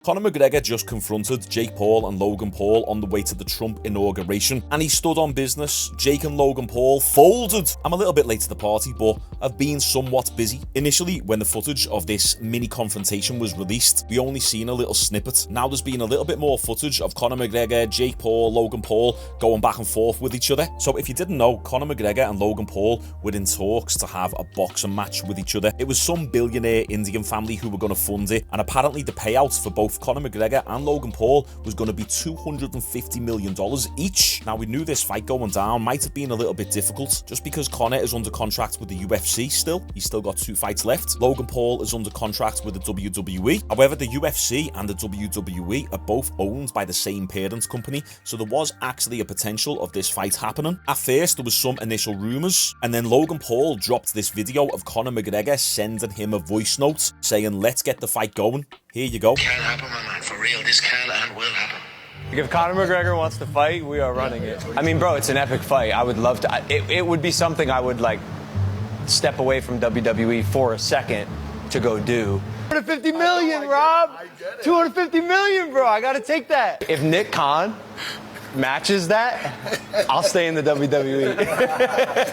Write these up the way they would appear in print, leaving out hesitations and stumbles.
Conor McGregor just confronted Jake Paul and Logan Paul on the way to the Trump inauguration, and he stood on business. Jake and Logan Paul folded. I'm a little bit late to the party, but I've been somewhat busy. Initially, when the footage of this mini confrontation was released, we only seen a little snippet. Now there's been a little bit more footage of Conor McGregor, Jake Paul, Logan Paul going back and forth with each other. So if you didn't know, Conor McGregor and Logan Paul were in talks to have a boxing match with each other. It was some billionaire Indian family who were going to fund it, and apparently the payout for both Conor McGregor and Logan Paul was going to be $250 million each. Now, we knew this fight going down might have been a little bit difficult, just because Conor is under contract with the UFC still. He's still got 2 fights left. Logan Paul is under contract with the WWE. However, the UFC and the WWE are both owned by the same parent company, so there was actually a potential of this fight happening. At first, there was some initial rumours, and then Logan Paul dropped this video of Conor McGregor sending him a voice note saying, "Let's get the fight going. Here you go." Can't happen, my man. For real, this can and will happen. If Conor McGregor wants to fight, we are running it. I mean, bro, it's an epic fight. I would love to. It would be something I would, like, step away from WWE for a second to go do. 250 million, Rob. 250 million, bro. I got to take that. If Nick Khan matches that, I'll stay in the WWE.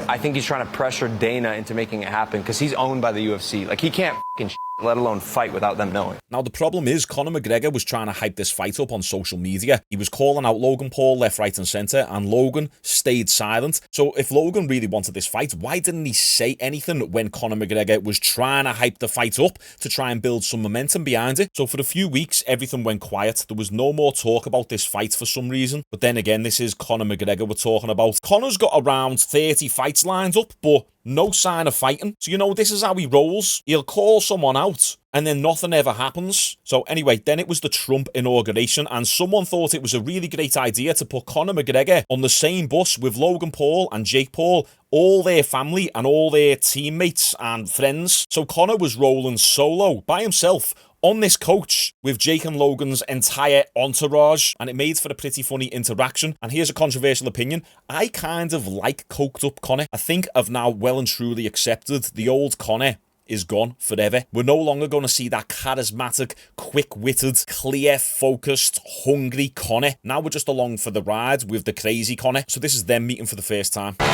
I think he's trying to pressure Dana into making it happen because he's owned by the UFC. Like, he can't fucking let alone fight without them knowing. Now, the problem is Conor McGregor was trying to hype this fight up on social media. He was calling out Logan Paul left, right and centre, and Logan stayed silent. So if Logan really wanted this fight, why didn't he say anything when Conor McGregor was trying to hype the fight up to try and build some momentum behind it? So for a few weeks, everything went quiet. There was no more talk about this fight for some reason. But then again, this is Conor McGregor we're talking about. Conor's got around 30 fights lined up, but no sign of fighting. So, you know, this is how he rolls. He'll call someone out and then nothing ever happens. So anyway, then it was the Trump inauguration, and someone thought it was a really great idea to put Conor McGregor on the same bus with Logan Paul and Jake Paul, all their family and all their teammates and friends. So Conor was rolling solo by himself on this coach with Jake and Logan's entire entourage, and it made for a pretty funny interaction. And here's a controversial opinion. I kind of like coked up Conor. I think I've now well and truly accepted the old Conor is gone forever. We're no longer going to see that charismatic, quick-witted, clear-focused, hungry Conor. Now we're just along for the ride with the crazy Conor. So this is them meeting for the first time. What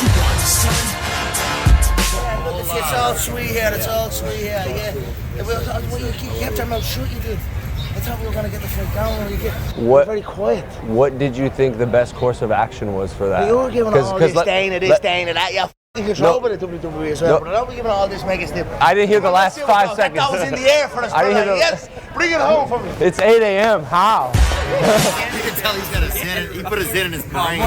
you want, son? It's all sweet here, it's all sweet here, yeah. You kept your mouth shut, you did. I thought we were going to get the fight down. You're very quiet. What did you think the best course of action was for that? You were giving all this Dana, that. You're f***ing control with the WWE as well, but I don't be giving all this mega step. I didn't hear the last 5 seconds. That was in the air for us, brother. Yes, bring it home for me. It's 8 a.m. How? You can tell he's got a zin. He put a zin in his brain.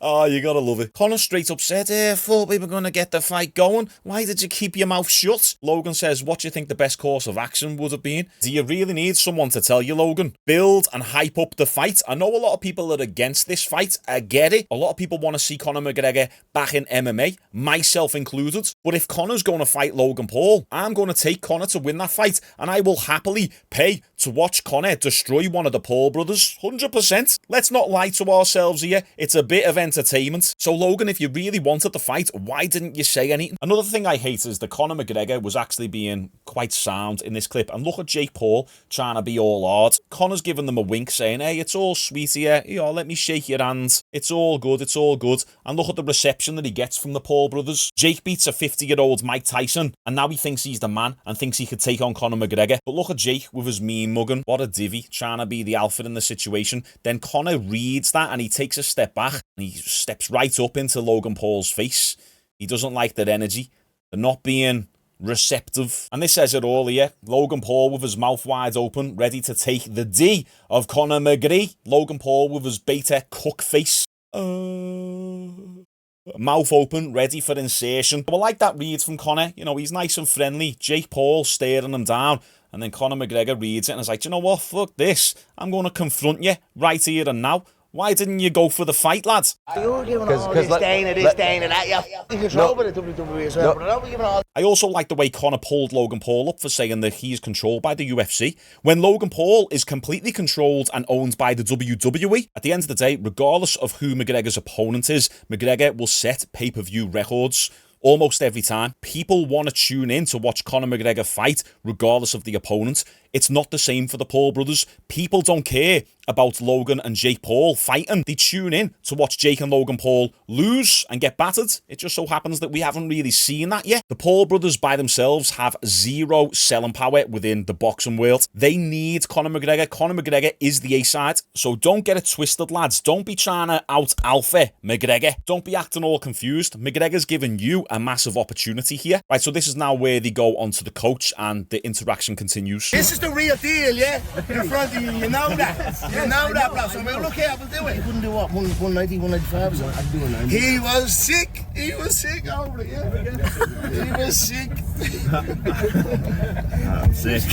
Oh, you gotta love it. Conor straight up said, thought we were gonna get the fight going. Why did you keep your mouth shut? Logan says, what do you think the best course of action would have been? Do you really need someone to tell you, Logan? Build and hype up the fight. I know a lot of people are against this fight. I get it. A lot of people want to see Conor McGregor back in MMA, myself included. But if Conor's going to fight Logan Paul, I'm going to take Conor to win that fight, and I will happily pay to watch Conor destroy one of the Paul brothers. 100%. Let's not lie to ourselves here. It's a bit of entertainment. So Logan, if you really wanted the fight, why didn't you say anything? Another thing I hate is that Conor McGregor was actually being quite sound in this clip. And look at Jake Paul trying to be all hard. Conor's giving them a wink saying, hey, it's all sweet here. You know, let me shake your hand. It's all good. It's all good. And look at the reception that he gets from the Paul brothers. Jake beats a 50-year-old Mike Tyson, and now he thinks he's the man and thinks he could take on Conor McGregor. But look at Jake with his mean mugging. What a divvy, trying to be the alpha in the situation. Then Conor reads that and he takes a step back and he steps right up into Logan Paul's face. He doesn't like that energy. They're not being receptive. And this says it all here. Logan Paul with his mouth wide open, ready to take the D of Conor McGregor. Logan Paul with his beta cuck face. Mouth open, ready for insertion. I like that read from Conor. You know, he's nice and friendly. Jake Paul staring him down. And then Conor McGregor reads it and is like, you know what, fuck this. I'm going to confront you right here and now. Why didn't you go for the fight, lads? You were giving all this Dana, that. You're f***ing control with the WWE as well, but I don't be giving all... I also like the way Conor pulled Logan Paul up for saying that he's controlled by the UFC, when Logan Paul is completely controlled and owned by the WWE. At the end of the day, regardless of who McGregor's opponent is, McGregor will set pay-per-view records. Almost every time, people want to tune in to watch Conor McGregor fight, regardless of the opponent. It's not the same for the Paul brothers. People don't care about Logan and Jake Paul fighting. They tune in to watch Jake and Logan Paul lose and get battered. It just so happens that we haven't really seen that yet. The Paul brothers by themselves have zero selling power within the boxing world. They need Conor McGregor. Conor McGregor is the A-side. So don't get it twisted, lads. Don't be trying to out-alpha McGregor. Don't be acting all confused. McGregor's giving you a massive opportunity here. Right, so this is now where they go onto the coach and the interaction continues. This is the real deal, yeah? In front of you, you know that. You know that, bro. So, look here, we'll do it. He couldn't do what? 190, 195 or something? I'd do a 90. He was sick. He was sick over it, yeah. He was sick. I'm sick.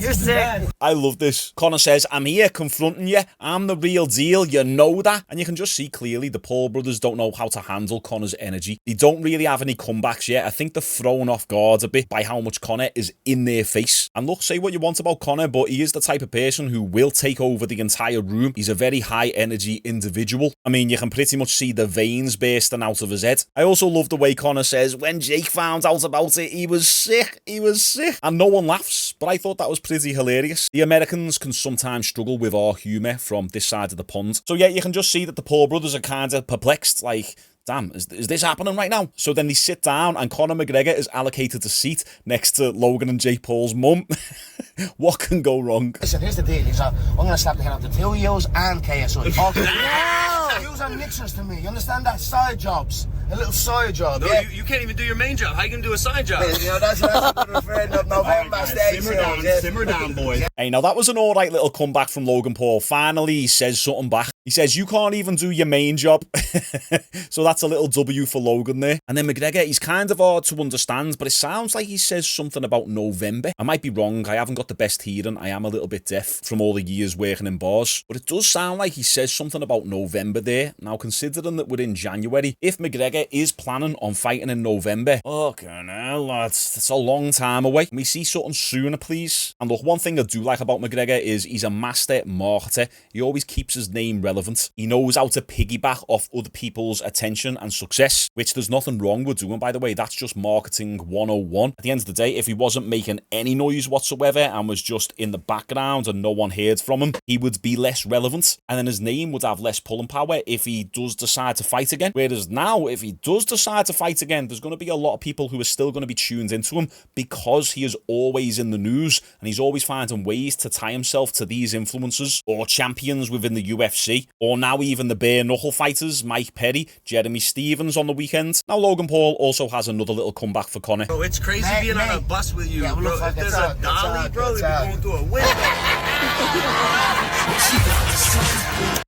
You're sick. I love this. Conor says, I'm here confronting you. I'm the real deal. You know that. And you can just see clearly the Paul brothers don't know how to handle Conor's energy. They don't really have any comebacks yet. I think they're thrown off guard a bit by how much Conor is in their face. And look, say what you want about Conor, but he is the type of person who will take over the entire room. He's a very high energy individual. I mean, you can pretty much see the veins bursting out of his head. I also love the way Conor says, when Jake found out about it, he was sick. He was sick. And no one laughs, but I thought that was pretty hilarious. The Americans can sometimes struggle with our humour from this side of the pond. So yeah, you can just see that the Paul brothers are kind of perplexed, like, damn, is this happening right now? So then they sit down and Conor McGregor is allocated a seat next to Logan and Jake Paul's mum. What can go wrong? Listen, here's the deal. He's like, I'm going to slap the head off the two of yous and KSI. Yous are mixers to me. You understand that? Side jobs. A little side job. No, yeah? you can't even do your main job. How you gonna do a side job? You know, that's what I'm referring to November stage. Simmer down, boys. Hey, now that was an alright little comeback from Logan Paul. Finally, he says something back. He says, you can't even do your main job. So that's a little W for Logan there. And then McGregor, he's kind of hard to understand, but it sounds like he says something about November. I might be wrong. I haven't got the best hearing. I am a little bit deaf from all the years working in bars. But it does sound like he says something about November there. Now, considering that we're in January, if McGregor is planning on fighting in November, fucking hell, lads, that's a long time away. Can we see something sooner, please? And look, one thing I do like about McGregor is he's a master marketer. He always keeps his name relevant. He knows how to piggyback off other people's attention and success, which there's nothing wrong with doing, by the way. That's just marketing 101. At the end of the day, if he wasn't making any noise whatsoever and was just in the background and no one heard from him, he would be less relevant, and then his name would have less pulling power if he does decide to fight again. Whereas now, if he does decide to fight again, there's going to be a lot of people who are still going to be tuned into him because he is always in the news and he's always finding ways to tie himself to these influencers or champions within the UFC, or now even the bare knuckle fighters, Mike Perry, Jeremy Stevens on the weekend. Now Logan Paul also has another little comeback for Conor. Bro, it's crazy being on a bus with you, Yeah, bro. If there's a dolly, bro, we'd be going through a window.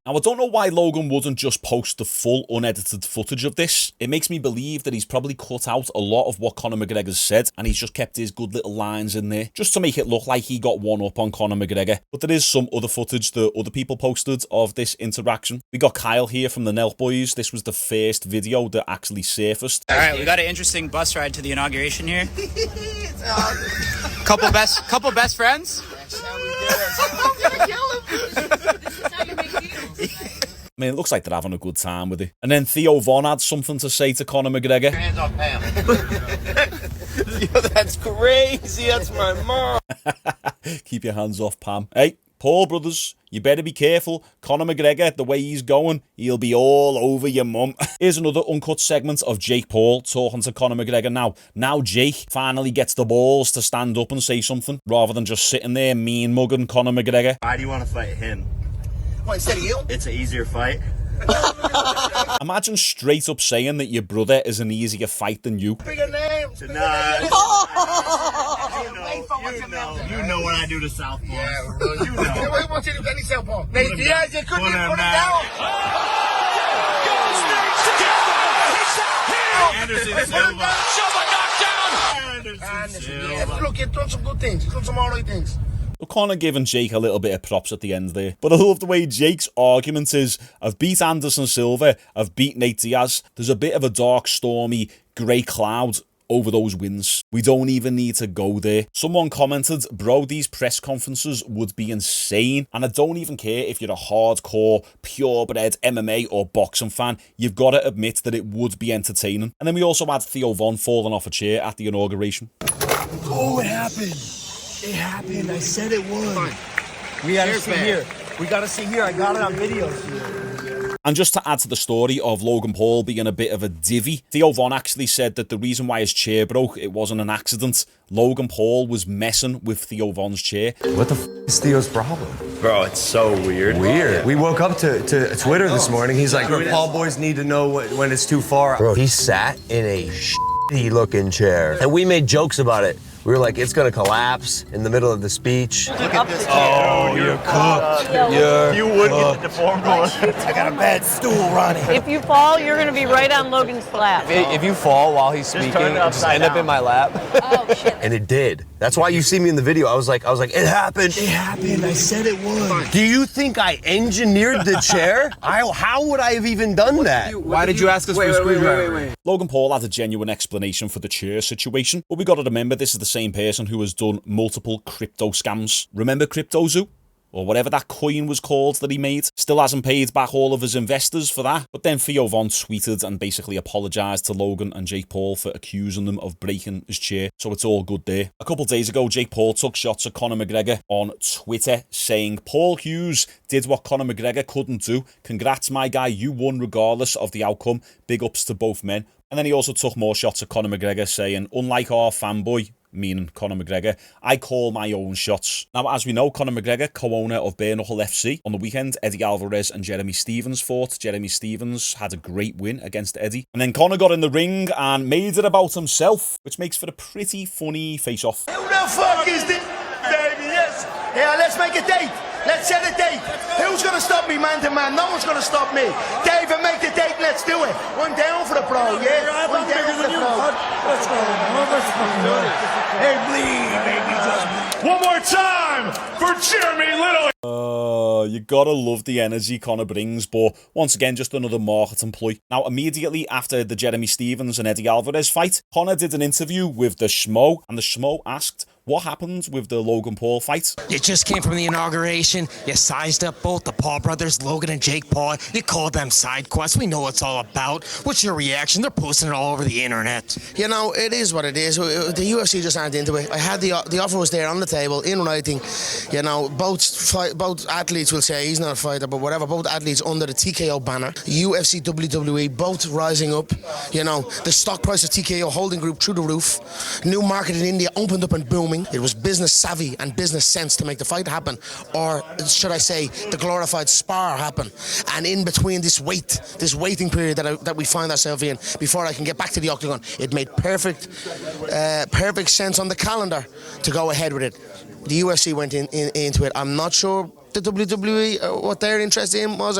Now, I don't know why Logan wouldn't just post the full unedited footage of this. It makes me believe that he's probably cut out a lot of what Conor McGregor's said and he's just kept his good little lines in there just to make it look like he got one up on Conor McGregor. But there is some other footage that other people posted of this interaction. We got Kyle here from the Nelk Boys. This was the first video that actually surfaced. All right, we got an interesting bus ride to the inauguration here. couple best friends. I mean, it looks like they're having a good time with it. And then Theo Von had something to say to Conor McGregor. Hands off Pam. Yo, that's crazy. That's my mom. Keep your hands off Pam. Hey, Paul brothers, you better be careful. Conor McGregor, the way he's going, he'll be all over your mum. Here's another uncut segment of Jake Paul talking to Conor McGregor now. Now Jake finally gets the balls to stand up and say something, rather than just sitting there mean mugging Conor McGregor. Why do you want to fight him? What, instead of you? It's an easier fight. Imagine straight up saying that your brother is an easier fight than you. Bigger name. You know what I do to Southpaw. Yeah, bro. You know. What want you to do any Southpaw? Nate Diaz, you couldn't even put him down. Anderson Silva. Anderson, yeah. Look, you've done some good things. You've done some alright things. But Conor giving Jake a little bit of props at the end there. But I love the way Jake's argument is, I've beat Anderson Silva, I've beat Nate Diaz. There's a bit of a dark, stormy, grey cloud over those wins. We don't even need to go there. Someone commented, bro, these press conferences would be insane. And I don't even care if you're a hardcore, purebred MMA or boxing fan. You've got to admit that it would be entertaining. And then we also had Theo Von falling off a chair at the inauguration. Oh, it happened. It happened. I said it would. We gotta see here. We gotta see here. I got it on video. And just to add to the story of Logan Paul being a bit of a divvy, Theo Von actually said that the reason why his chair broke, it wasn't an accident. Logan Paul was messing with Theo Von's chair. What the f is Theo's problem? Bro, it's so weird. Weird. We woke up to Twitter this morning. He's like, Paul boys need to know when it's too far. Bro, he sat in a shitty looking chair. And we made jokes about it. We were like, it's gonna collapse in the middle of the speech. Look at this. Oh, you're cooked. You would get the deformed one. I got a bad stool, Ronnie. If you fall, you're going to be right on Logan's lap. If you fall while he's speaking, just end up in my lap. Oh, shit. And it did. That's why you see me in the video. I was like, it happened. It happened. I said it would. Do you think I engineered the chair? How would I have even done that? Why did you ask us for a screwdriver? Wait. Logan Paul had a genuine explanation for the chair situation, but we got to remember this is the same person who has done multiple crypto scams. Remember CryptoZoo? Or whatever that coin was called that he made. Still hasn't paid back all of his investors for that. But then Theo Von tweeted and basically apologised to Logan and Jake Paul for accusing them of breaking his chair. So it's all good there. A couple days ago, Jake Paul took shots at Conor McGregor on Twitter saying, Paul Hughes did what Conor McGregor couldn't do. Congrats, my guy. You won regardless of the outcome. Big ups to both men. And then he also took more shots at Conor McGregor saying, unlike our fanboy, meaning Conor McGregor, I call my own shots. Now, as we know, Conor McGregor, co-owner of Bare Knuckle FC, on the weekend, Eddie Alvarez and Jeremy Stephens fought. Jeremy Stephens had a great win against Eddie. And then Conor got in the ring and made it about himself, which makes for a pretty funny face-off. Who the fuck is this? Baby, yes. Yeah, let's make a date. Let's set a date. Who's gonna stop me man to man? No one's gonna stop me. David, make the date. Let's do it. One down for the pro, yeah? One down for the pro. Let's go. Let's fucking do it. Hey, bleed, baby. Just bleed. One more time for Jeremy Little. You gotta love the energy Conor brings, but once again, just another marketing ploy. Now, immediately after the Jeremy Stephens and Eddie Alvarez fight, Conor did an interview with the Schmo, and the Schmo asked, what happened with the Logan Paul fight? You just came from the inauguration. You sized up both the Paul brothers, Logan and Jake Paul. You called them side quests. We know what it's all about. What's your reaction? They're posting it all over the internet. You know, it is what it is. The UFC just aren't into it. I had the offer was there on the table in writing. You know, both athletes will say he's not a fighter, but whatever. Both athletes under the TKO banner. UFC, WWE, both rising up. You know, the stock price of TKO holding group through the roof. New market in India opened up and booming. It was business savvy and business sense to make the fight happen, or should I say, the glorified spar happen. And in between this waiting period that we find ourselves in before I can get back to the octagon, it made perfect sense on the calendar to go ahead with it. The UFC went into it. I'm not sure the WWE what their interest in was.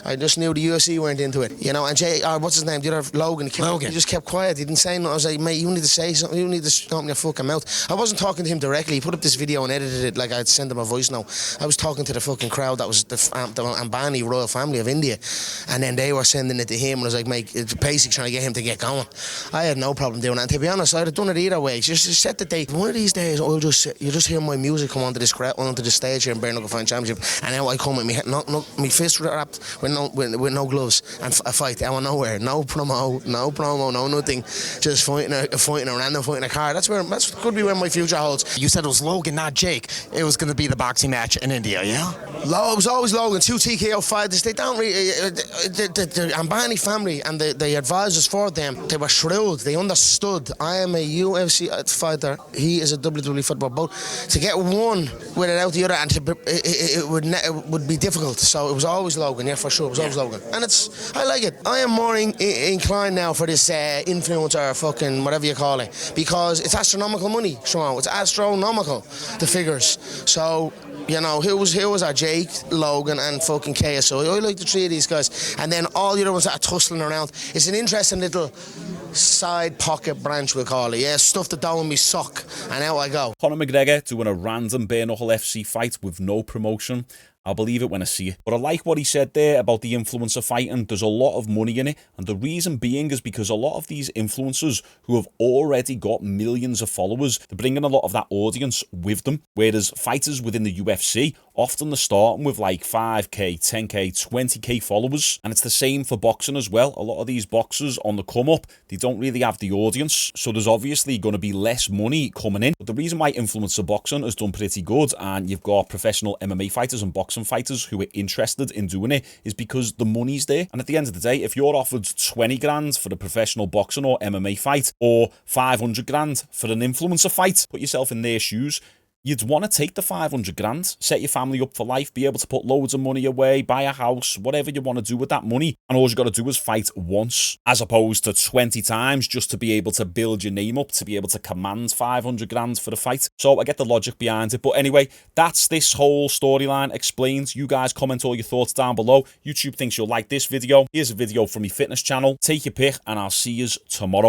I just knew the UFC weren't into it, you know. And what's his name? The other Logan. He just kept quiet. He didn't say nothing. I was like, mate, you need to say something. You need to open your fucking mouth. I wasn't talking to him directly. He put up this video and edited it like I'd send him a voice note. I was talking to the fucking crowd that was the Ambani royal family of India, and then they were sending it to him. And I was like, mate, it's basically trying to get him to get going. I had no problem doing that. And to be honest, I'd have done it either way. Just set the date. One of these days, you just hear my music come onto the stage here in Bare Knuckle Fight Championship. And now I come with me fist wrapped with no gloves and a fight out of nowhere, no promo, no nothing, just fighting a random fight in a car. That could be where my future holds. You said it was Logan, not Jake. It was going to be the boxing match in India, yeah? It was always Logan. 2 TKO fighters. They don't really. The Ambani family and the advisors for them, they were shrewd. They understood. I am a UFC fighter. He is a WWE football. Both to get one without the other, and it would be difficult. So it was always Logan. Yeah, for sure. It was always Logan, and I like it. I am more inclined now for this influencer, fucking whatever you call it, because it's astronomical money, Shaun. It's astronomical, the figures. So, you know, who was our Jake, Logan, and fucking KSO. I like the three of these guys. And then all the other ones that are tussling around. It's an interesting little side pocket branch, we'll call it. Yeah, stuff that don't me suck. And out I go. Conor McGregor doing a random Bare Knuckle FC fight with no promotion. I'll believe it when I see it. But I like what he said there about the influencer fighting. There's a lot of money in it, and the reason being is because a lot of these influencers who have already got millions of followers, they're bringing a lot of that audience with them, whereas fighters within the UFC, often they're starting with like 5k, 10k, 20k followers, and it's the same for boxing as well. A lot of these boxers on the come up, they don't really have the audience, so there's obviously going to be less money coming in. But the reason why influencer boxing has done pretty good, and you've got professional MMA fighters and boxing fighters who are interested in doing it, is because the money's there. And at the end of the day, if you're offered 20 grand for a professional boxing or MMA fight, or 500 grand for an influencer fight, put yourself in their shoes, you'd want to take the 500 grand, set your family up for life, be able to put loads of money away, buy a house, whatever you want to do with that money. And all you got to do is fight once, as opposed to 20 times just to be able to build your name up, to be able to command 500 grand for the fight. So I get the logic behind it. But anyway, that's this whole storyline explained. You guys comment all your thoughts down below. YouTube thinks you'll like this video. Here's a video from my fitness channel. Take your pick, and I'll see you tomorrow.